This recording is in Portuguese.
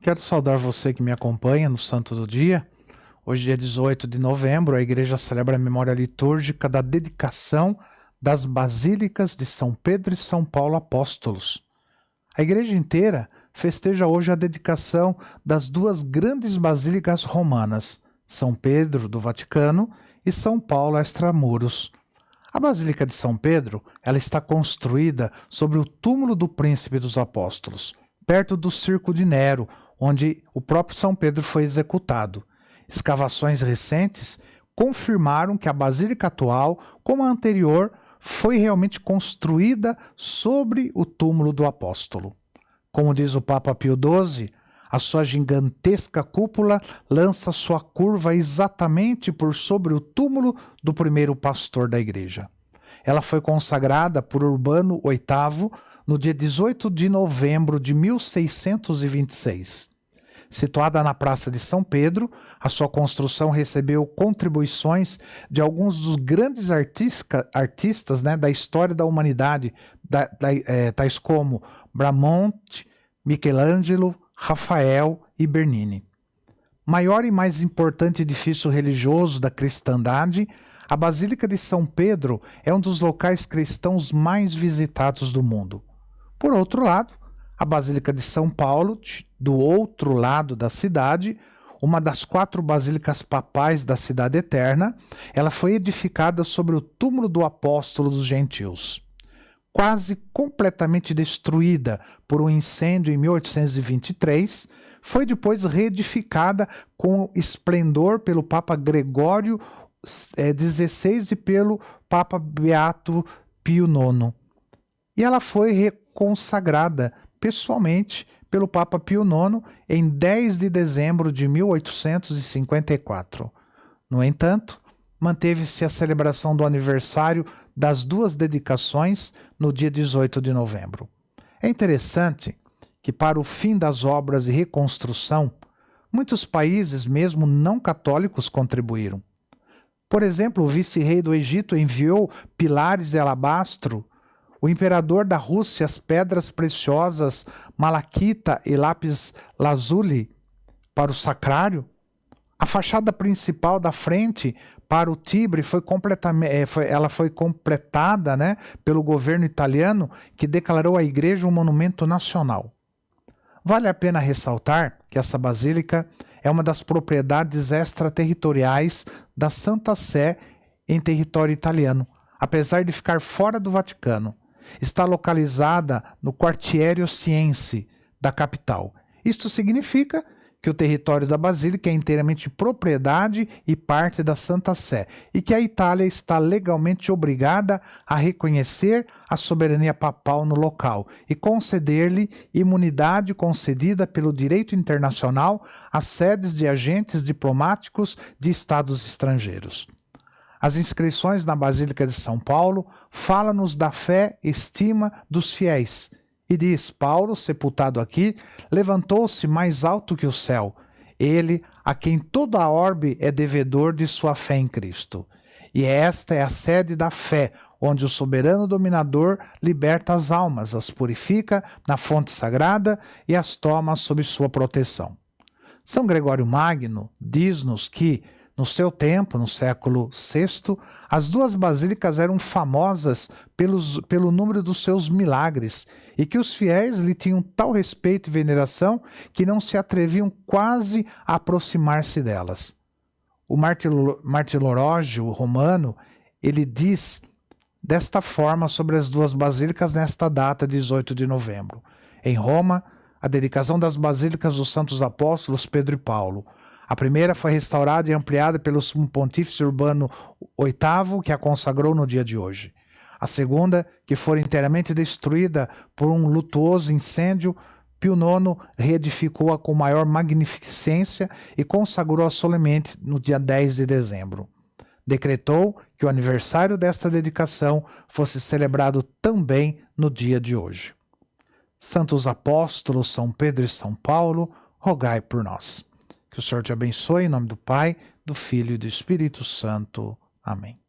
Quero saudar você que me acompanha no Santo do Dia. Hoje, dia 18 de novembro, a igreja celebra a memória litúrgica da dedicação das basílicas de São Pedro e São Paulo apóstolos. A igreja inteira festeja hoje a dedicação das duas grandes basílicas romanas, São Pedro, do Vaticano, e São Paulo, extramuros. A Basílica de São Pedro, ela está construída sobre o túmulo do príncipe dos apóstolos, perto do Circo de Nero, onde o próprio São Pedro foi executado. Escavações recentes confirmaram que a basílica atual, como a anterior, foi realmente construída sobre o túmulo do apóstolo. Como diz o Papa Pio XII, a sua gigantesca cúpula lança sua curva exatamente por sobre o túmulo do primeiro pastor da igreja. Ela foi consagrada por Urbano VIII no dia 18 de novembro de 1626. Situada na Praça de São Pedro, a sua construção recebeu contribuições de alguns dos grandes artistas da história da humanidade, tais como Bramante, Michelangelo, Rafael e Bernini. Maior e mais importante edifício religioso da cristandade, a Basílica de São Pedro é um dos locais cristãos mais visitados do mundo. Por outro lado, a Basílica de São Paulo, do outro lado da cidade, uma das 4 basílicas papais da Cidade Eterna, ela foi edificada sobre o túmulo do apóstolo dos gentios. Quase completamente destruída por um incêndio em 1823, foi depois reedificada com esplendor pelo Papa Gregório XVI e pelo Papa Beato Pio IX. E ela foi reconsagrada pessoalmente pelo Papa Pio IX em 10 de dezembro de 1854. No entanto, manteve-se a celebração do aniversário das duas dedicações no dia 18 de novembro. É interessante que, para o fim das obras de reconstrução, muitos países, mesmo não católicos, contribuíram. Por exemplo, o vice-rei do Egito enviou pilares de alabastro, o imperador da Rússia as pedras preciosas malaquita e lápis lazuli para o sacrário. A fachada principal da frente para o Tibre foi completada pelo governo italiano, que declarou a igreja um monumento nacional. Vale a pena ressaltar que essa basílica é uma das propriedades extraterritoriais da Santa Sé em território italiano, apesar de ficar fora do Vaticano. Está localizada no Quartiere Ostiense da capital. Isto significa que o território da Basílica é inteiramente propriedade e parte da Santa Sé, e que a Itália está legalmente obrigada a reconhecer a soberania papal no local e conceder-lhe imunidade concedida pelo direito internacional às sedes de agentes diplomáticos de estados estrangeiros. As inscrições na Basílica de São Paulo falam-nos da fé e estima dos fiéis. E diz: Paulo, sepultado aqui, levantou-se mais alto que o céu, ele a quem toda a orbe é devedor de sua fé em Cristo. E esta é a sede da fé, onde o soberano dominador liberta as almas, as purifica na fonte sagrada e as toma sob sua proteção. São Gregório Magno diz-nos que, no seu tempo, no século VI, as duas basílicas eram famosas pelo número dos seus milagres e que os fiéis lhe tinham tal respeito e veneração que não se atreviam quase a aproximar-se delas. O martirológio romano, ele diz desta forma sobre as duas basílicas nesta data, 18 de novembro. Em Roma, a dedicação das basílicas dos santos apóstolos Pedro e Paulo. A primeira foi restaurada e ampliada pelo sumo pontífice Urbano VIII, que a consagrou no dia de hoje. A segunda, que foi inteiramente destruída por um lutuoso incêndio, Pio IX reedificou-a com maior magnificência e consagrou-a solenemente no dia 10 de dezembro. Decretou que o aniversário desta dedicação fosse celebrado também no dia de hoje. Santos Apóstolos São Pedro e São Paulo, rogai por nós. Que o Senhor te abençoe, em nome do Pai, do Filho e do Espírito Santo. Amém.